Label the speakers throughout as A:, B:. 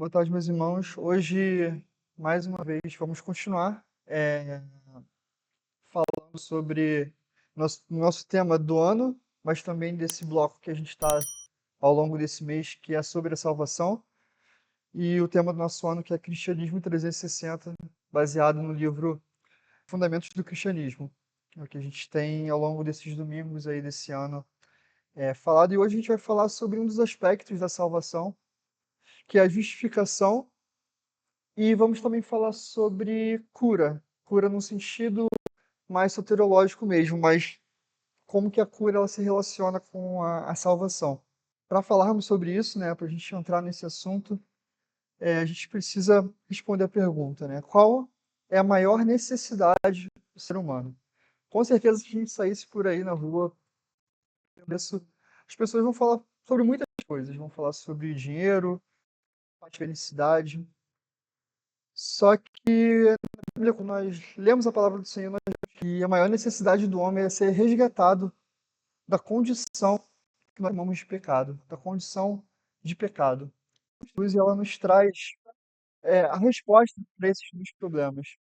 A: Boa tarde, meus irmãos. Hoje, mais uma vez, vamos continuar falando sobre nosso tema do ano, mas também desse bloco que a gente está ao longo desse mês, que é sobre a salvação, e o tema do nosso ano, que é Cristianismo 360, baseado no livro Fundamentos do Cristianismo, é o que a gente tem ao longo desses domingos aí desse ano falado. E hoje a gente vai falar sobre um dos aspectos da salvação, que é a justificação. E vamos também falar sobre cura. Cura no sentido mais soteriológico mesmo, mas como que a cura ela se relaciona com a salvação. Para falarmos sobre isso, né, para a gente entrar nesse assunto, a gente precisa responder a pergunta, né? Qual é a maior necessidade do ser humano? Com certeza, se a gente saísse por aí na rua, as pessoas vão falar sobre muitas coisas. Vão falar sobre dinheiro, felicidade. Só que na Bíblia, quando nós lemos a palavra do Senhor, nós vemos que a maior necessidade do homem é ser resgatado da condição que nós chamamos de pecado, da condição de pecado. Jesus, ela nos traz a resposta para esses dois problemas.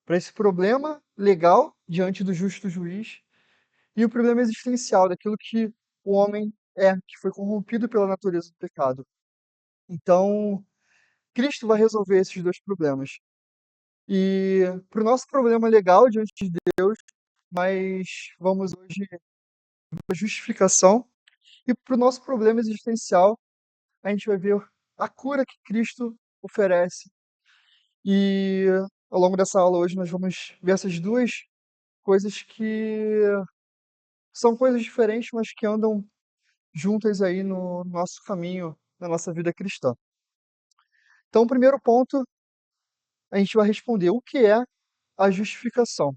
A: Para esse problema legal diante do justo juiz e o problema existencial daquilo que o homem que foi corrompido pela natureza do pecado. Então, Cristo vai resolver esses dois problemas. E para o nosso problema legal diante de Deus, nós vamos hoje a justificação. E para o nosso problema existencial, a gente vai ver a cura que Cristo oferece. E ao longo dessa aula hoje nós vamos ver essas duas coisas que são coisas diferentes, mas que andam juntas aí no nosso caminho, na nossa vida cristã. Então, o primeiro ponto, a gente vai responder o que é a justificação.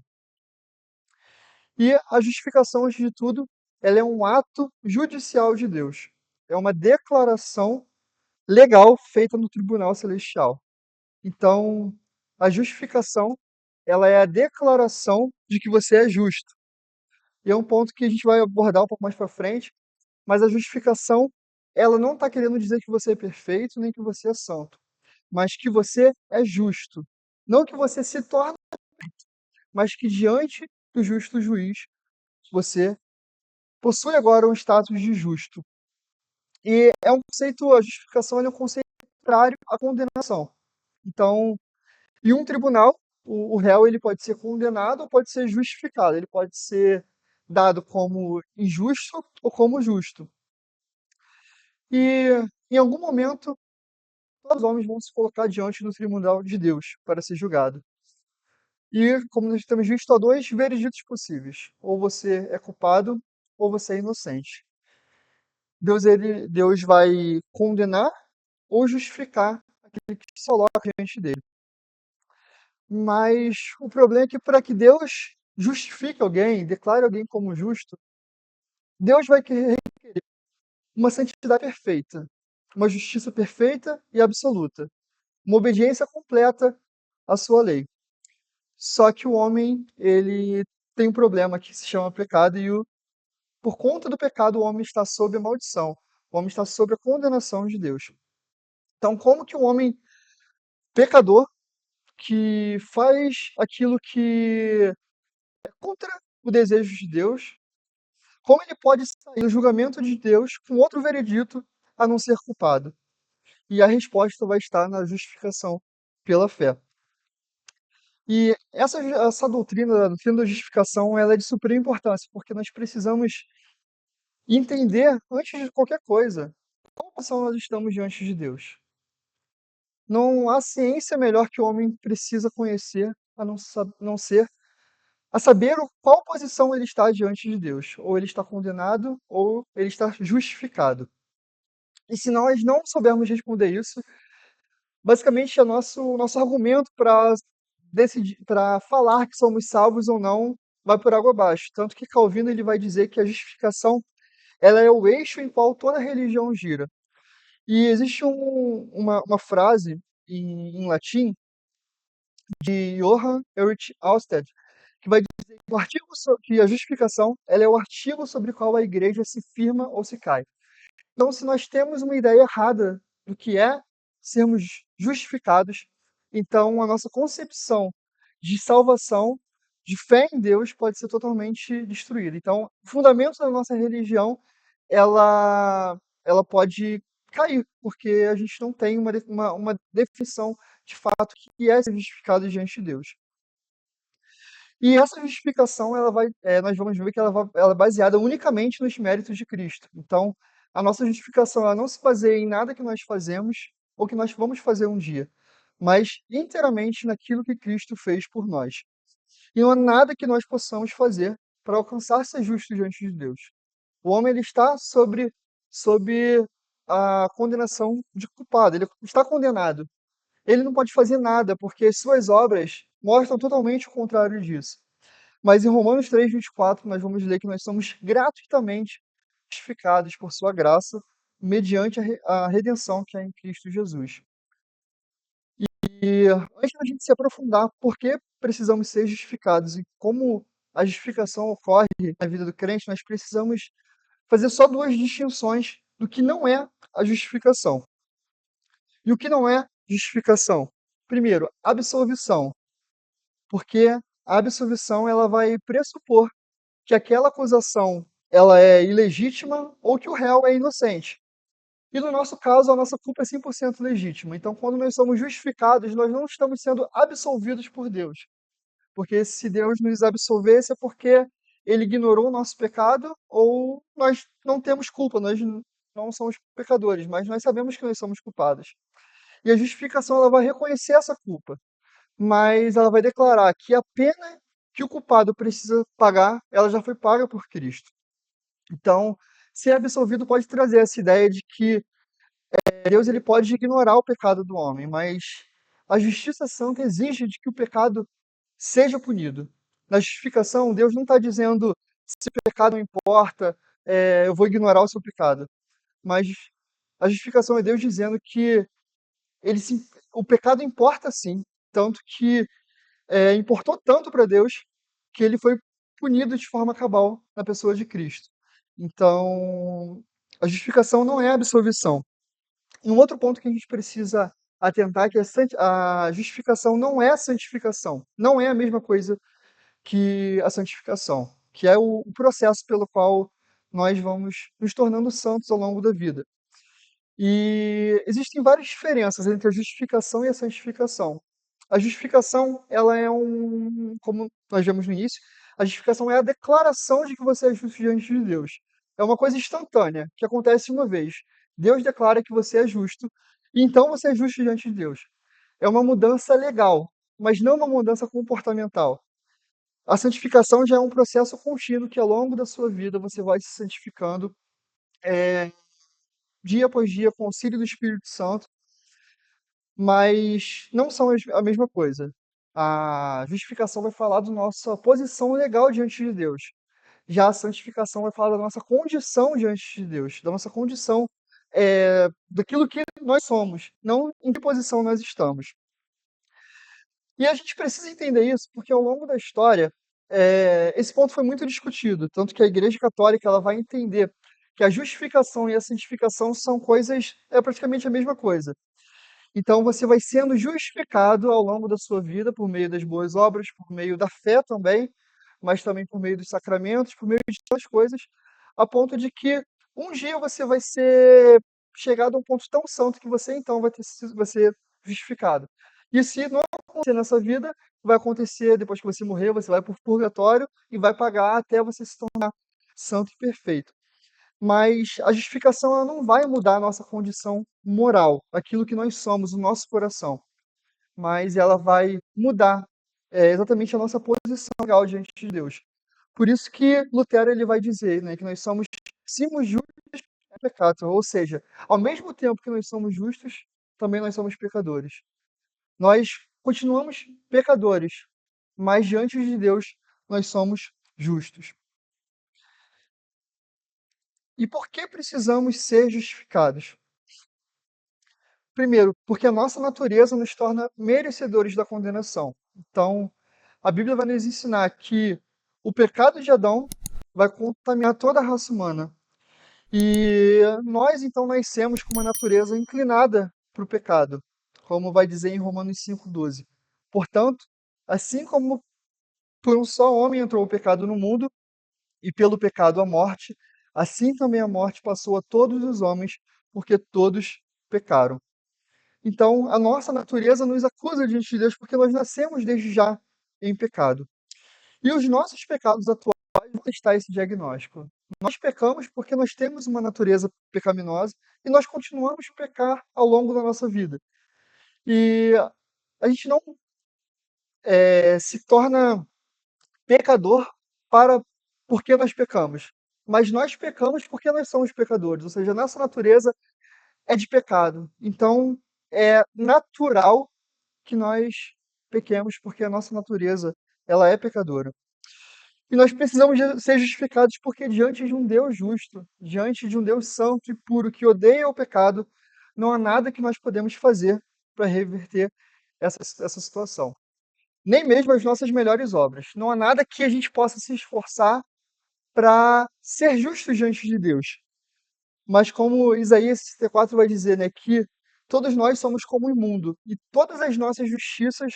A: E a justificação, antes de tudo, ela é um ato judicial de Deus. É uma declaração legal feita no tribunal celestial. Então, a justificação, ela é a declaração de que você é justo. E é um ponto que a gente vai abordar um pouco mais para frente, mas a justificação, ela não está querendo dizer que você é perfeito, nem que você é santo, mas que você é justo. Não que você se torne, mas que diante do justo juiz, você possui agora um status de justo. E é um conceito, a justificação é um conceito contrário à condenação. Então, em um tribunal, o réu ele pode ser condenado ou pode ser justificado. Ele pode ser dado como injusto ou como justo. E em algum momento, todos os homens vão se colocar diante do tribunal de Deus para ser julgado. E, como nós temos visto, há dois veredictos possíveis: ou você é culpado ou você é inocente. Deus vai condenar ou justificar aquele que se coloca diante dele. Mas o problema é que para que Deus justifique alguém, declare alguém como justo, Deus vai querer uma santidade perfeita, uma justiça perfeita e absoluta, uma obediência completa à sua lei. Só que o homem, ele tem um problema que se chama pecado e por conta do pecado o homem está sob a maldição. O homem está sob a condenação de Deus. Então, como que um homem pecador que faz aquilo que é contra o desejo de Deus, como ele pode sair do julgamento de Deus com outro veredito a não ser culpado? E a resposta vai estar na justificação pela fé. E essa doutrina, a doutrina da justificação, ela é de suprema importância, porque nós precisamos entender, antes de qualquer coisa, qual posição nós estamos diante de Deus. Não há ciência melhor que o homem precisa conhecer, não ser a saber qual posição ele está diante de Deus. Ou ele está condenado, ou ele está justificado. E se nós não soubermos responder isso, basicamente é nosso argumento para decidir, para falar que somos salvos ou não, vai por água abaixo. Tanto que Calvino ele vai dizer que a justificação ela é o eixo em qual toda religião gira. E existe uma frase em latim de Johann Erich Alsted, que vai dizer que, que a justificação ela é o artigo sobre o qual a igreja se firma ou se cai. Então, se nós temos uma ideia errada do que é sermos justificados, então a nossa concepção de salvação, de fé em Deus, pode ser totalmente destruída. Então, o fundamento da nossa religião, ela pode cair, porque a gente não tem uma definição de fato que é ser justificado diante de Deus. E essa justificação, nós vamos ver que ela é baseada unicamente nos méritos de Cristo. Então, a nossa justificação ela não se baseia em nada que nós fazemos ou que nós vamos fazer um dia, mas inteiramente naquilo que Cristo fez por nós. E não há nada que nós possamos fazer para alcançar ser justo diante de Deus. O homem ele está sobre a condenação de culpado, ele está condenado. Ele não pode fazer nada, porque as suas obras mostram totalmente o contrário disso. Mas em Romanos 3:24, nós vamos ler que nós somos gratuitamente justificados por sua graça, mediante a redenção que é em Cristo Jesus. E antes da gente se aprofundar, por que precisamos ser justificados e como a justificação ocorre na vida do crente, nós precisamos fazer só duas distinções do que não é a justificação. E o que não é justificação? Primeiro, absolvição, porque a absolvição ela vai pressupor que aquela acusação ela é ilegítima ou que o réu é inocente. E no nosso caso, a nossa culpa é 100% legítima. Então, quando nós somos justificados, nós não estamos sendo absolvidos por Deus. Porque se Deus nos absolvesse é porque ele ignorou o nosso pecado ou nós não temos culpa, nós não somos pecadores, mas nós sabemos que nós somos culpados. E a justificação ela vai reconhecer essa culpa, mas ela vai declarar que a pena que o culpado precisa pagar, ela já foi paga por Cristo. Então, ser absolvido pode trazer essa ideia de que Deus ele pode ignorar o pecado do homem, mas a justiça santa exige de que o pecado seja punido. Na justificação, Deus não está dizendo se o pecado não importa, eu vou ignorar o seu pecado. Mas a justificação é Deus dizendo que o pecado importa sim, tanto que importou tanto para Deus que ele foi punido de forma cabal na pessoa de Cristo. Então, a justificação não é a absolvição. E um outro ponto que a gente precisa atentar é que a justificação não é a santificação. Não é a mesma coisa que a santificação, que é o processo pelo qual nós vamos nos tornando santos ao longo da vida. E existem várias diferenças entre a justificação e a santificação. A justificação, ela é como nós vemos no início, a justificação é a declaração de que você é justo diante de Deus. É uma coisa instantânea, que acontece uma vez. Deus declara que você é justo, e então você é justo diante de Deus. É uma mudança legal, mas não uma mudança comportamental. A santificação já é um processo contínuo que ao longo da sua vida você vai se santificando dia após dia com o auxílio do Espírito Santo, mas não são a mesma coisa. A justificação vai falar da nossa posição legal diante de Deus. Já a santificação vai falar da nossa condição diante de Deus, da nossa condição, daquilo que nós somos, não em que posição nós estamos. E a gente precisa entender isso porque ao longo da história, esse ponto foi muito discutido, tanto que a Igreja Católica ela vai entender que a justificação e a santificação são coisas, praticamente a mesma coisa. Então você vai sendo justificado ao longo da sua vida por meio das boas obras, por meio da fé também, mas também por meio dos sacramentos, por meio de outras coisas, a ponto de que um dia você vai ser chegado a um ponto tão santo que você então vai ser justificado. E se não acontecer nessa vida, vai acontecer depois que você morrer, você vai para o purgatório e vai pagar até você se tornar santo e perfeito. Mas a justificação ela não vai mudar a nossa condição moral, aquilo que nós somos, o nosso coração. Mas ela vai mudar exatamente a nossa posição legal diante de Deus. Por isso que Lutero ele vai dizer, né, que nós somos justos é pecado, ou seja, ao mesmo tempo que nós somos justos, também nós somos pecadores. Nós continuamos pecadores, mas diante de Deus nós somos justos. E por que precisamos ser justificados? Primeiro, porque a nossa natureza nos torna merecedores da condenação. Então, a Bíblia vai nos ensinar que o pecado de Adão vai contaminar toda a raça humana. E nós, então, nascemos com uma natureza inclinada para o pecado, como vai dizer em Romanos 5,12. Portanto, assim como por um só homem entrou o pecado no mundo, e pelo pecado a morte, assim também a morte passou a todos os homens, porque todos pecaram. Então, a nossa natureza nos acusa diante de Deus porque nós nascemos desde já em pecado. E os nossos pecados atuais vão testar esse diagnóstico. Nós pecamos porque nós temos uma natureza pecaminosa e nós continuamos a pecar ao longo da nossa vida. E a gente não se torna pecador para porque nós pecamos, mas nós pecamos porque nós somos pecadores, ou seja, a nossa natureza é de pecado. Então, é natural que nós pequemos porque a nossa natureza ela é pecadora. E nós precisamos ser justificados porque diante de um Deus justo, diante de um Deus santo e puro que odeia o pecado, não há nada que nós podemos fazer para reverter essa situação. Nem mesmo as nossas melhores obras. Não há nada que a gente possa se esforçar para ser justo diante de Deus. Mas como Isaías 64 vai dizer, né, que todos nós somos como imundo e todas as nossas justiças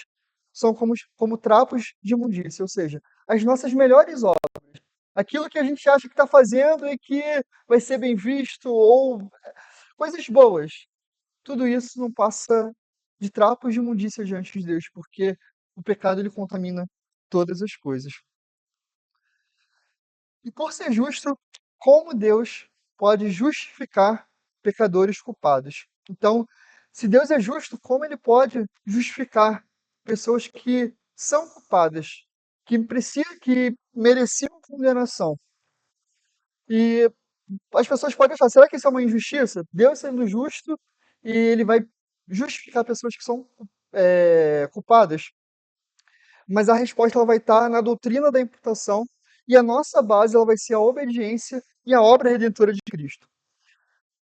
A: são como trapos de imundícia, ou seja, as nossas melhores obras, aquilo que a gente acha que está fazendo e que vai ser bem visto, ou coisas boas, tudo isso não passa de trapos de imundícia diante de Deus, porque o pecado ele contamina todas as coisas. E por ser justo, como Deus pode justificar pecadores culpados? Então, se Deus é justo, como ele pode justificar pessoas que são culpadas, que mereciam condenação? E as pessoas podem falar, será que isso é uma injustiça? Deus sendo justo e ele vai justificar pessoas que são culpadas? Mas a resposta ela vai estar na doutrina da imputação e a nossa base ela vai ser a obediência e a obra redentora de Cristo.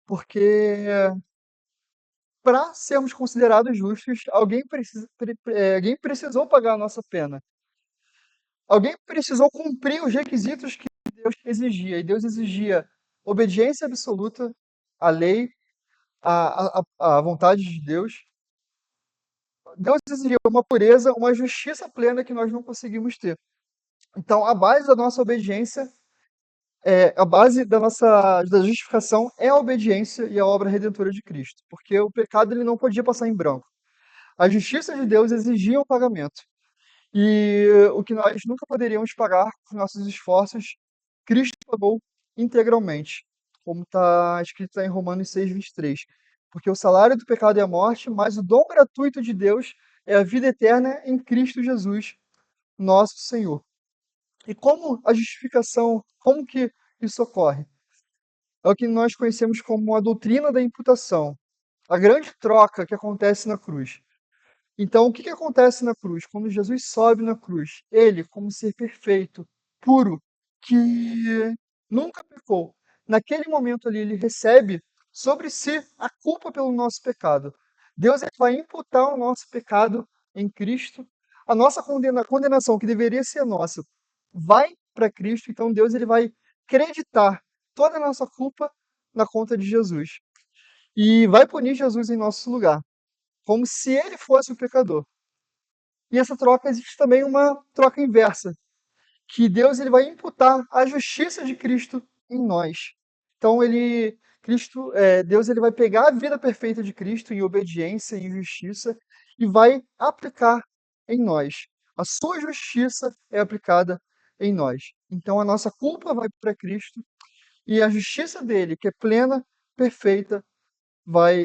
A: Porque para sermos considerados justos, alguém precisou pagar a nossa pena. Alguém precisou cumprir os requisitos que Deus exigia. E Deus exigia obediência absoluta à lei, à vontade de Deus. Deus exigia uma pureza, uma justiça plena que nós não conseguimos ter. Então, a base da nossa obediência a base da justificação é a obediência e a obra redentora de Cristo, porque o pecado ele não podia passar em branco. A justiça de Deus exigia o pagamento. E o que nós nunca poderíamos pagar com nossos esforços, Cristo pagou integralmente, como está escrito em Romanos 6:23. Porque o salário do pecado é a morte, mas o dom gratuito de Deus é a vida eterna em Cristo Jesus, nosso Senhor. E como a justificação, como que isso ocorre? É o que nós conhecemos como a doutrina da imputação, a grande troca que acontece na cruz. Então, o que acontece na cruz? Quando Jesus sobe na cruz, ele, como ser perfeito, puro, que nunca pecou, naquele momento ali, ele recebe sobre si a culpa pelo nosso pecado. Deus vai imputar o nosso pecado em Cristo. A nossa condenação, que deveria ser nossa, vai para Cristo. Então, Deus ele vai creditar toda a nossa culpa na conta de Jesus. E vai punir Jesus em nosso lugar, como se ele fosse o pecador. E essa troca existe também uma troca inversa, que Deus ele vai imputar a justiça de Cristo em nós. Então Deus ele vai pegar a vida perfeita de Cristo em obediência e justiça e vai aplicar em nós. A sua justiça é aplicada em nós. Então a nossa culpa vai para Cristo e a justiça dele, que é plena, perfeita,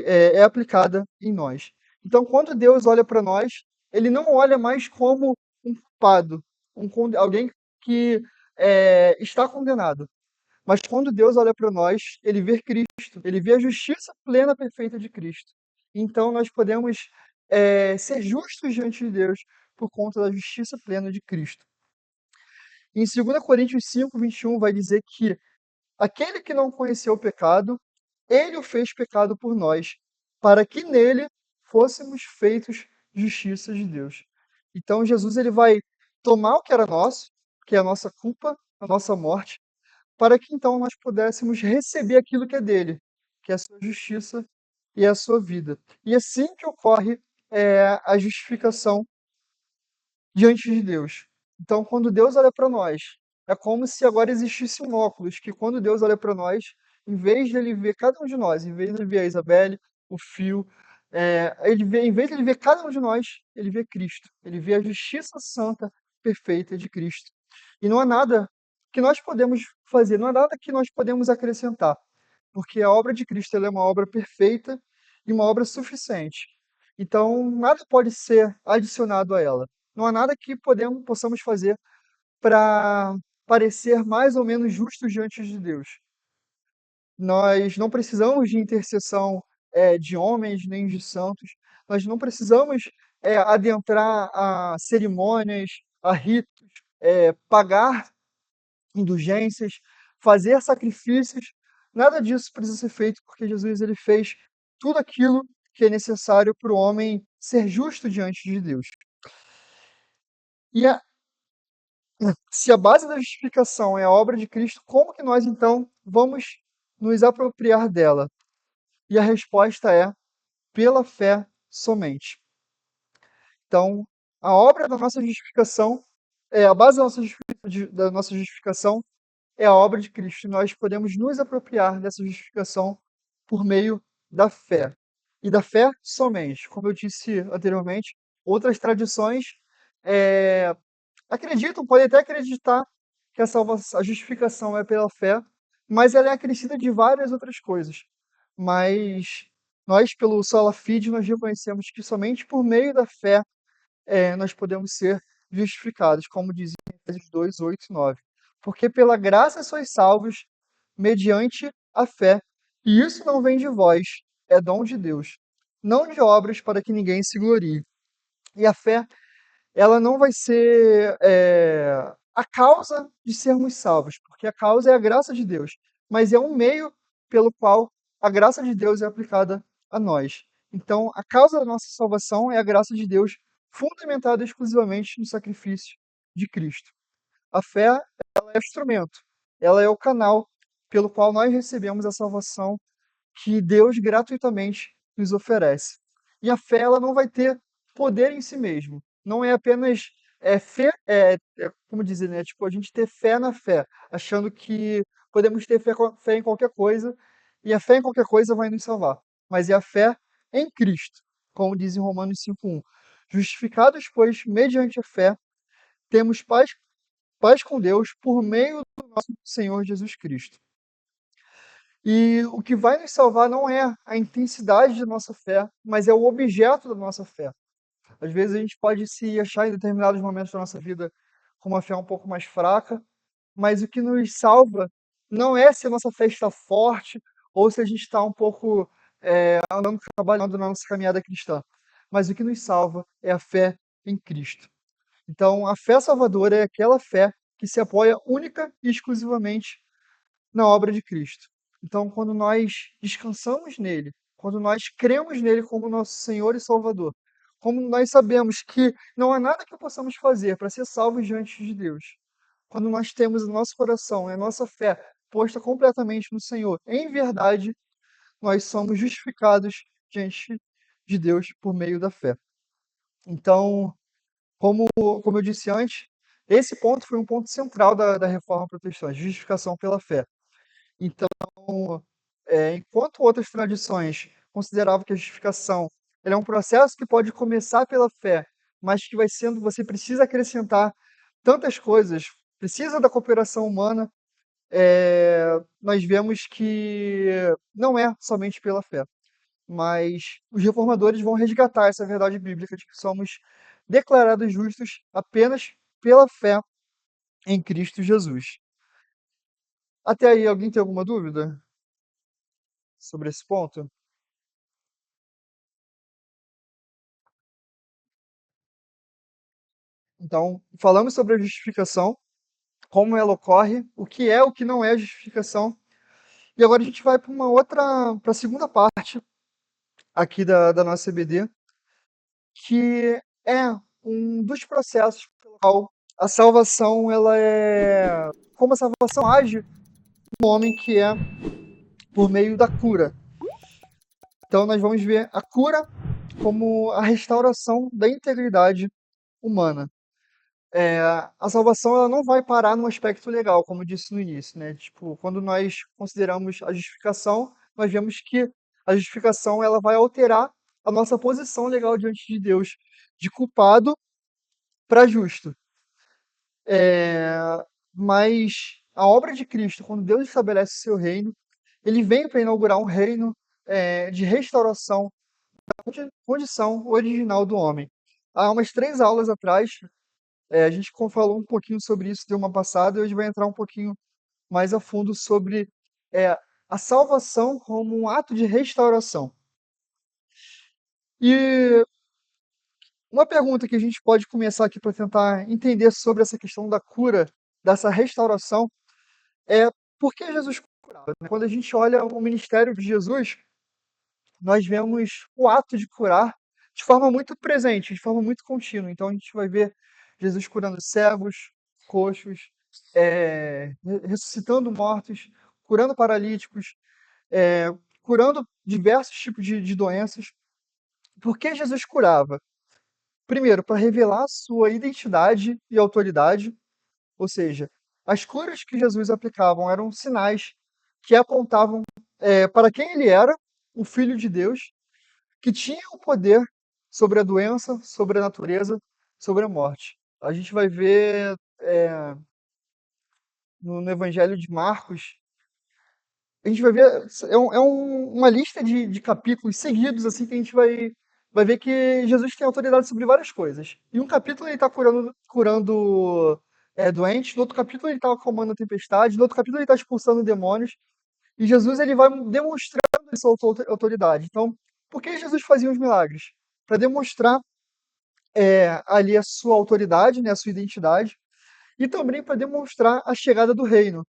A: é aplicada em nós. Então, quando Deus olha para nós, ele não olha mais como um culpado, alguém que está condenado. Mas quando Deus olha para nós, ele vê Cristo, ele vê a justiça plena, perfeita de Cristo. Então, nós podemos ser justos diante de Deus por conta da justiça plena de Cristo. Em 2 Coríntios 5:21 vai dizer que aquele que não conheceu o pecado, ele o fez pecado por nós, para que nele fôssemos feitos justiça de Deus. Então Jesus ele vai tomar o que era nosso, que é a nossa culpa, a nossa morte, para que então nós pudéssemos receber aquilo que é dele, que é a sua justiça e a sua vida. E assim que ocorre a justificação diante de Deus. Então, quando Deus olha para nós, é como se agora existisse um óculos, que quando Deus olha para nós, em vez de ele ver cada um de nós, em vez de ele ver a Isabelle, o Fio, em vez de ele ver cada um de nós, ele vê Cristo. Ele vê a justiça santa, perfeita de Cristo. E não há nada que nós podemos fazer, não há nada que nós podemos acrescentar, porque a obra de Cristo ela é uma obra perfeita e uma obra suficiente. Então, nada pode ser adicionado a ela. Não há nada que possamos fazer para parecer mais ou menos justos diante de Deus. Nós não precisamos de intercessão de homens nem de santos. Nós não precisamos adentrar a cerimônias, a ritos, pagar indulgências, fazer sacrifícios. Nada disso precisa ser feito porque Jesus ele fez tudo aquilo que é necessário para o homem ser justo diante de Deus. E se a base da justificação é a obra de Cristo, como que nós então vamos nos apropriar dela? E a resposta é pela fé somente. Então, a obra da nossa justificação, a base da nossa justificação é a obra de Cristo. Nós podemos nos apropriar dessa justificação por meio da fé. E da fé somente. Como eu disse anteriormente, outras tradições acreditam, podem até acreditar que a justificação é pela fé, mas ela é acrescida de várias outras coisas. Mas nós, pelo Sola Fide, nós reconhecemos que somente por meio da fé nós podemos ser justificados, como dizia em Efésios 2, 8 e 9. Porque pela graça sois salvos, mediante a fé, e isso não vem de vós, é dom de Deus, não de obras para que ninguém se glorie. E a fé, ela não vai ser a causa de sermos salvos, porque a causa é a graça de Deus, mas é um meio pelo qual a graça de Deus é aplicada a nós. Então, a causa da nossa salvação é a graça de Deus, fundamentada exclusivamente no sacrifício de Cristo. A fé, ela é o instrumento, ela é o canal pelo qual nós recebemos a salvação que Deus gratuitamente nos oferece. E a fé ela não vai ter poder em si mesmo. Não é apenas fé, como dizer, né? Tipo, a gente ter fé na fé, achando que podemos ter fé em qualquer coisa, e a fé em qualquer coisa vai nos salvar. Mas é a fé em Cristo, como diz em Romanos 5:1. Justificados, pois, mediante a fé, temos paz com Deus por meio do nosso Senhor Jesus Cristo. E o que vai nos salvar não é a intensidade da nossa fé, mas é o objeto da nossa fé. Às vezes a gente pode se achar em determinados momentos da nossa vida com uma fé um pouco mais fraca, mas o que nos salva não é se a nossa fé está forte ou se a gente está um pouco trabalhando na nossa caminhada cristã. Mas o que nos salva é a fé em Cristo. Então, a fé salvadora é aquela fé que se apoia única e exclusivamente na obra de Cristo. Então, quando nós descansamos nele, quando nós cremos nele como nosso Senhor e Salvador, como nós sabemos que não há nada que possamos fazer para ser salvos diante de Deus, quando nós temos o nosso coração e a nossa fé posta completamente no Senhor, em verdade, nós somos justificados diante de Deus por meio da fé. Então, como eu disse antes, esse ponto foi um ponto central da Reforma Protestante, justificação pela fé. Então, enquanto outras tradições consideravam que a justificação ela é um processo que pode começar pela fé, mas que vai sendo, você precisa acrescentar tantas coisas, precisa da cooperação humana, nós vemos que não é somente pela fé, mas os reformadores vão resgatar essa verdade bíblica de que somos declarados justos apenas pela fé em Cristo Jesus. Até aí, alguém tem alguma dúvida sobre esse ponto? Então, falamos sobre a justificação, como ela ocorre, o que não é justificação. E agora a gente vai para a segunda parte aqui da nossa CBD, que é um dos processos pelo qual a salvação, como a salvação age no homem, que é por meio da cura. Então, nós vamos ver a cura como a restauração da integridade humana. A salvação ela não vai parar no aspecto legal, como eu disse no início, né? Tipo, quando nós consideramos a justificação, nós vemos que a justificação ela vai alterar a nossa posição legal diante de Deus, de culpado para justo. Mas a obra de Cristo, quando Deus estabelece o seu reino, ele vem para inaugurar um reino de restauração da condição original do homem. Há umas 3 aulas atrás, a gente falou um pouquinho sobre isso de uma passada, e hoje vai entrar um pouquinho mais a fundo sobre é, a salvação como um ato de restauração. E uma pergunta que a gente pode começar aqui para tentar entender sobre essa questão da cura, dessa restauração, é por que Jesus curava, né? Quando a gente olha o ministério de Jesus, nós vemos o ato de curar de forma muito presente, de forma muito contínua. Então a gente vai ver Jesus curando cegos, coxos, ressuscitando mortos, curando paralíticos, é, curando diversos tipos de doenças. Por que Jesus curava? Primeiro, para revelar sua identidade e autoridade, ou seja, as curas que Jesus aplicavam eram sinais que apontavam para quem ele era, o Filho de Deus, que tinha o poder sobre a doença, sobre a natureza, sobre a morte. A gente vai ver no Evangelho de Marcos, a gente vai ver, uma lista de capítulos seguidos, assim, que a gente vai ver que Jesus tem autoridade sobre várias coisas. Em um capítulo ele está curando doentes, no outro capítulo ele está acalmando a tempestade, no outro capítulo ele está expulsando demônios, e Jesus ele vai demonstrando essa autoridade. Então, por que Jesus fazia os milagres? Para demonstrar ali a sua autoridade, né, a sua identidade, e também para demonstrar a chegada do reino.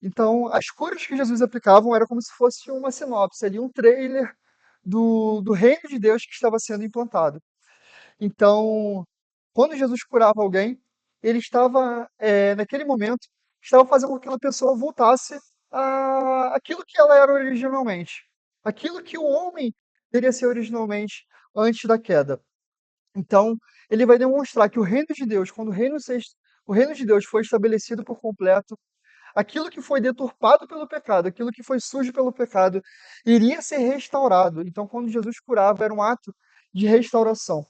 A: Então, as curas que Jesus aplicava era como se fosse uma sinopse ali, um trailer do reino de Deus que estava sendo implantado. Então, quando Jesus curava alguém, ele estava, naquele momento, estava fazendo com que aquela pessoa voltasse aquilo que ela era originalmente, aquilo que o homem deveria ser originalmente antes da queda. Então, ele vai demonstrar que o reino de Deus, quando o reino de Deus foi estabelecido por completo, aquilo que foi deturpado pelo pecado, aquilo que foi sujo pelo pecado, iria ser restaurado. Então, quando Jesus curava, era um ato de restauração.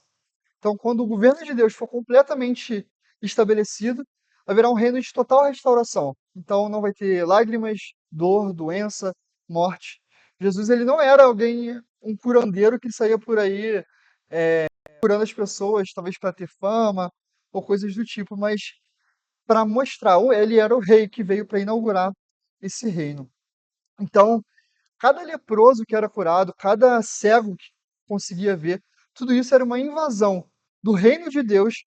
A: Então, quando o governo de Deus for completamente estabelecido, haverá um reino de total restauração. Então, não vai ter lágrimas, dor, doença, morte. Jesus ele não era alguém, um curandeiro que saía por aí curando as pessoas, talvez para ter fama ou coisas do tipo, mas para mostrar, ele era o rei que veio para inaugurar esse reino. Então, cada leproso que era curado, cada cego que conseguia ver, tudo isso era uma invasão do reino de Deus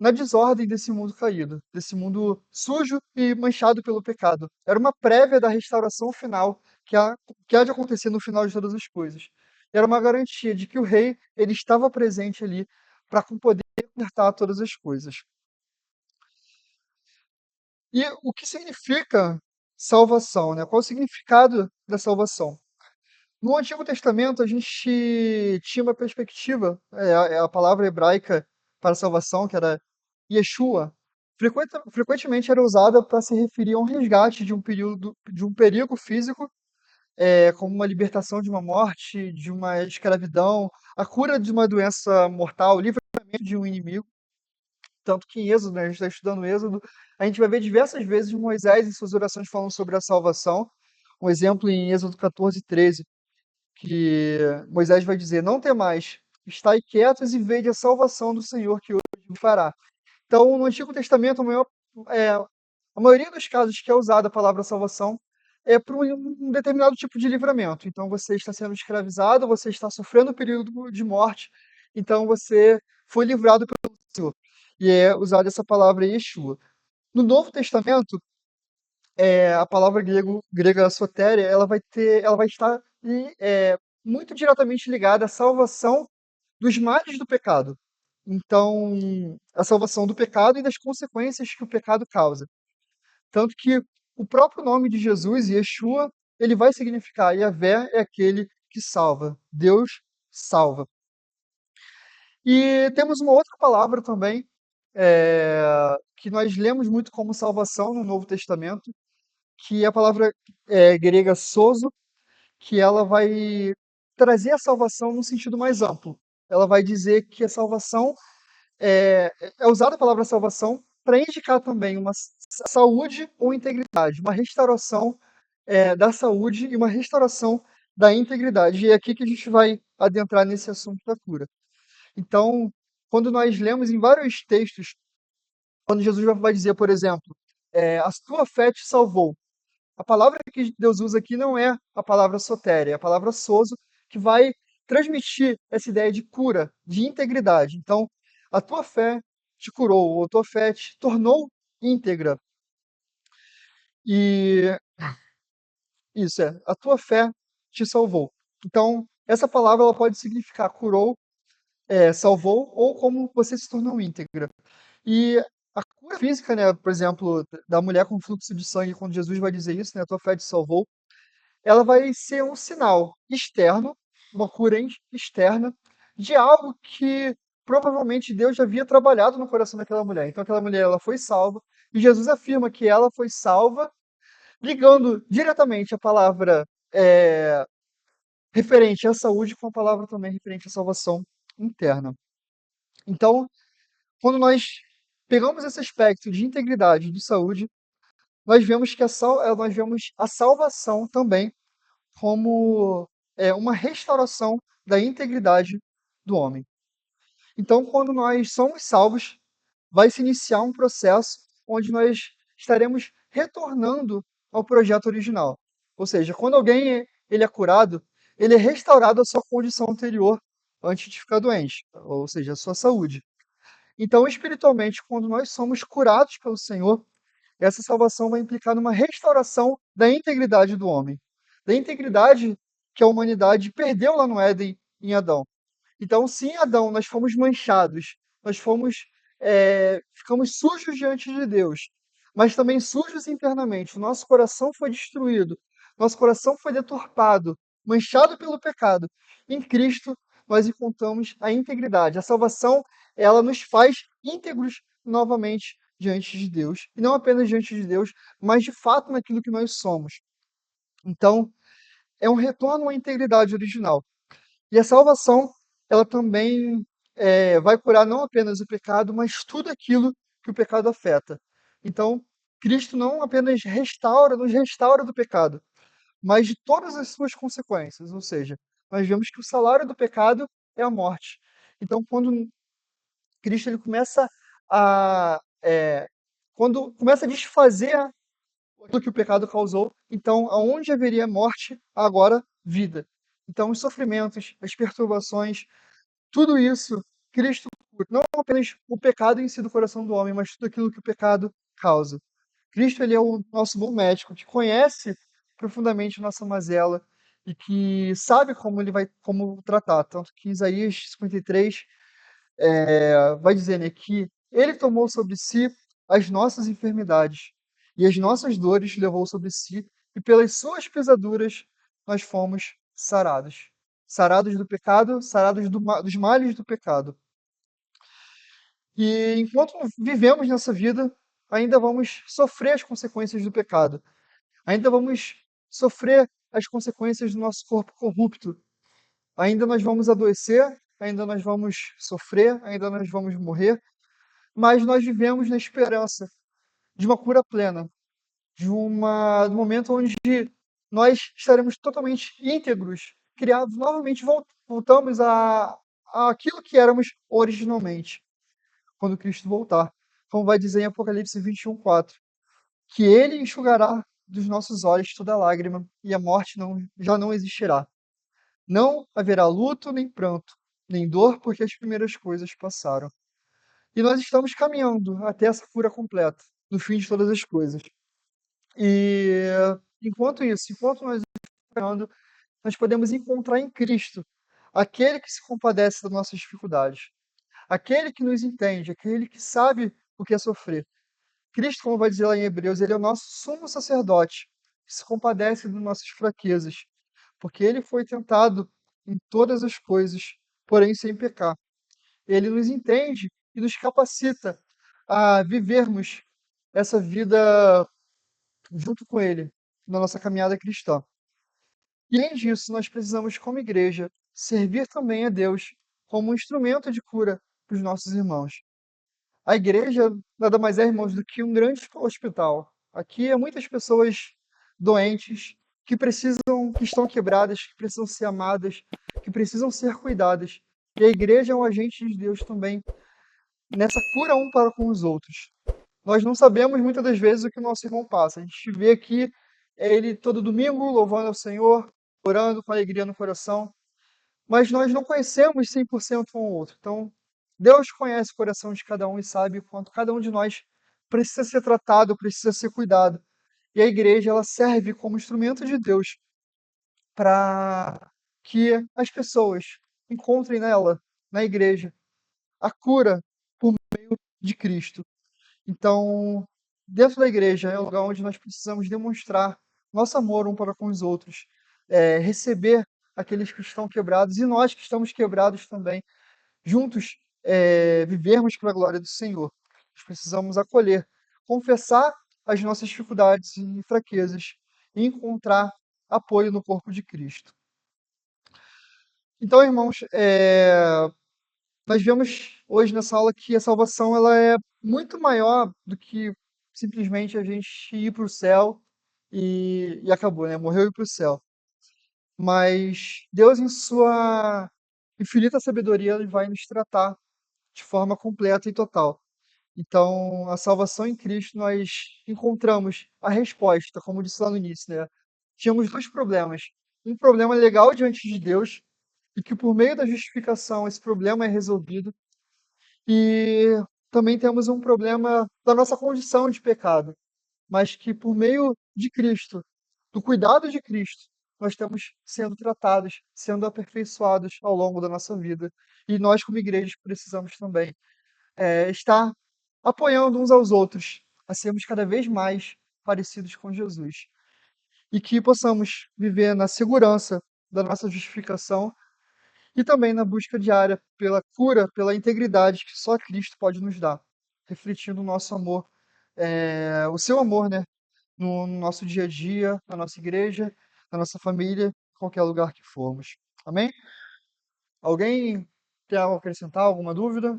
A: na desordem desse mundo caído, desse mundo sujo e manchado pelo pecado. Era uma prévia da restauração final que há de acontecer no final de todas as coisas. Era uma garantia de que o rei ele estava presente ali para poder consertar todas as coisas. E o que significa salvação, né? Qual o significado da salvação? No Antigo Testamento, a gente tinha uma perspectiva, a palavra hebraica para salvação, que era Yeshua, frequentemente era usada para se referir a um resgate de um perigo físico, como uma libertação de uma morte, de uma escravidão, a cura de uma doença mortal, o livramento de um inimigo. Tanto que em Êxodo, né, a gente está estudando Êxodo, a gente vai ver diversas vezes Moisés em suas orações falando sobre a salvação. Um exemplo em Êxodo 14:13, que Moisés vai dizer: Não temais, estai quietos e vede a salvação do Senhor que hoje fará. Então, no Antigo Testamento, a maioria dos casos que é usada a palavra salvação é para um determinado tipo de livramento. Então, você está sendo escravizado, você está sofrendo um período de morte, então você foi livrado pelo Senhor. E é usada essa palavra Yeshua. No Novo Testamento, a palavra grega sotéria, ela vai estar muito diretamente ligada à salvação dos males do pecado. Então, a salvação do pecado e das consequências que o pecado causa. Tanto que o próprio nome de Jesus, Yeshua, ele vai significar Yahvé é aquele que salva. Deus salva. E temos uma outra palavra também, que nós lemos muito como salvação no Novo Testamento, que é a palavra grega sozo, que ela vai trazer a salvação num sentido mais amplo. Ela vai dizer que a salvação é usada a palavra salvação para indicar também uma saúde ou integridade, uma restauração da saúde e uma restauração da integridade. E é aqui que a gente vai adentrar nesse assunto da cura. Então, quando nós lemos em vários textos, quando Jesus vai dizer, por exemplo, a tua fé te salvou. A palavra que Deus usa aqui não é a palavra sotéria, é a palavra sozo, que vai transmitir essa ideia de cura, de integridade. Então, a tua fé te curou, ou a tua fé te tornou íntegra. E isso a tua fé te salvou. Então, essa palavra ela pode significar curou, salvou, ou como você se tornou íntegra. E a cura física, né, por exemplo, da mulher com fluxo de sangue, quando Jesus vai dizer isso, né, a tua fé te salvou, ela vai ser um sinal externo, uma cura externa, de algo que provavelmente Deus já havia trabalhado no coração daquela mulher. Então aquela mulher ela foi salva, e Jesus afirma que ela foi salva, ligando diretamente a palavra referente à saúde com a palavra também referente à salvação interna. Então, quando nós pegamos esse aspecto de integridade e de saúde, nós vemos que nós vemos a salvação também como uma restauração da integridade do homem. Então, quando nós somos salvos, vai se iniciar um processo onde nós estaremos retornando ao projeto original. Ou seja, quando alguém ele é curado, ele é restaurado à sua condição anterior antes de ficar doente, ou seja, a sua saúde. Então, espiritualmente, quando nós somos curados pelo Senhor, essa salvação vai implicar numa restauração da integridade do homem, da integridade que a humanidade perdeu lá no Éden em Adão. Então, se em Adão nós fomos manchados, ficamos sujos diante de Deus, mas também sujos internamente. O nosso coração foi destruído, nosso coração foi deturpado, manchado pelo pecado. Em Cristo nós encontramos a integridade. A salvação, ela nos faz íntegros novamente diante de Deus. E não apenas diante de Deus, mas de fato naquilo que nós somos. Então, é um retorno à integridade original. E a salvação, ela também vai curar não apenas o pecado, mas tudo aquilo que o pecado afeta. Então, Cristo não apenas nos restaura do pecado, mas de todas as suas consequências. Ou seja, nós vemos que o salário do pecado é a morte. Então, Cristo ele começa a quando começa a desfazer aquilo que o pecado causou, então aonde haveria morte, há agora vida. Então os sofrimentos, as perturbações, tudo isso, Cristo cura. Não apenas o pecado em si do coração do homem, mas tudo aquilo que o pecado causa. Cristo ele é o nosso bom médico, que conhece profundamente nossa mazela e que sabe como tratar. Tanto que em Isaías 53 vai dizer, né, que ele tomou sobre si as nossas enfermidades e as nossas dores levou sobre si, e pelas suas pisaduras nós fomos sarados. Sarados do pecado, sarados dos males do pecado. E enquanto vivemos nessa vida, ainda vamos sofrer as consequências do pecado. Ainda vamos sofrer as consequências do nosso corpo corrupto. Ainda nós vamos adoecer, ainda nós vamos sofrer, ainda nós vamos morrer, mas nós vivemos na esperança de uma cura plena, de um momento onde nós estaremos totalmente íntegros, criados novamente, voltamos a aquilo que éramos originalmente, quando Cristo voltar. Como vai dizer em Apocalipse 21:4, que ele enxugará dos nossos olhos toda lágrima e a morte já não existirá. Não haverá luto nem pranto, nem dor, porque as primeiras coisas passaram. E nós estamos caminhando até essa cura completa, no fim de todas as coisas. E enquanto nós estamos caminhando, nós podemos encontrar em Cristo aquele que se compadece das nossas dificuldades, aquele que nos entende, aquele que sabe o que é sofrer. Cristo, como vai dizer lá em Hebreus, ele é o nosso sumo sacerdote, que se compadece das nossas fraquezas, porque ele foi tentado em todas as coisas, porém sem pecar. Ele nos entende e nos capacita a vivermos essa vida junto com ele, na nossa caminhada cristã. E além disso, nós precisamos, como igreja, servir também a Deus como um instrumento de cura para os nossos irmãos. A igreja nada mais é, irmãos, do que um grande hospital. Aqui há muitas pessoas doentes que estão quebradas, que precisam ser amadas, que precisam ser cuidadas. E a igreja é um agente de Deus também nessa cura um para com os outros. Nós não sabemos muitas das vezes o que o nosso irmão passa. A gente vê aqui ele todo domingo louvando ao Senhor, orando com alegria no coração, mas nós não conhecemos 100% um ao outro. Então, Deus conhece o coração de cada um e sabe o quanto cada um de nós precisa ser tratado, precisa ser cuidado. E a igreja, ela serve como instrumento de Deus para que as pessoas encontrem nela, na igreja, a cura de Cristo. Então, dentro da igreja é o lugar onde nós precisamos demonstrar nosso amor um para com os outros, receber aqueles que estão quebrados e nós que estamos quebrados também, juntos vivermos para a glória do Senhor. Nós precisamos acolher, confessar as nossas dificuldades e fraquezas e encontrar apoio no corpo de Cristo. Então, irmãos, nós vemos hoje nessa aula que a salvação ela é muito maior do que simplesmente a gente ir para o céu e acabou, né? Morreu e ir para o céu. Mas Deus, em sua infinita sabedoria, ele vai nos tratar de forma completa e total. Então, a salvação em Cristo, nós encontramos a resposta, como disse lá no início, né? Tínhamos dois problemas. Um problema legal diante de Deus, e que por meio da justificação esse problema é resolvido. E também temos um problema da nossa condição de pecado, mas que por meio de Cristo, do cuidado de Cristo, nós estamos sendo tratados, sendo aperfeiçoados ao longo da nossa vida. E nós, como igreja, precisamos também estar apoiando uns aos outros a sermos cada vez mais parecidos com Jesus. E que possamos viver na segurança da nossa justificação e também na busca diária pela cura, pela integridade que só Cristo pode nos dar, refletindo o nosso amor, o seu amor, né, no nosso dia a dia, na nossa igreja, na nossa família, em qualquer lugar que formos. Amém? Alguém quer acrescentar alguma dúvida?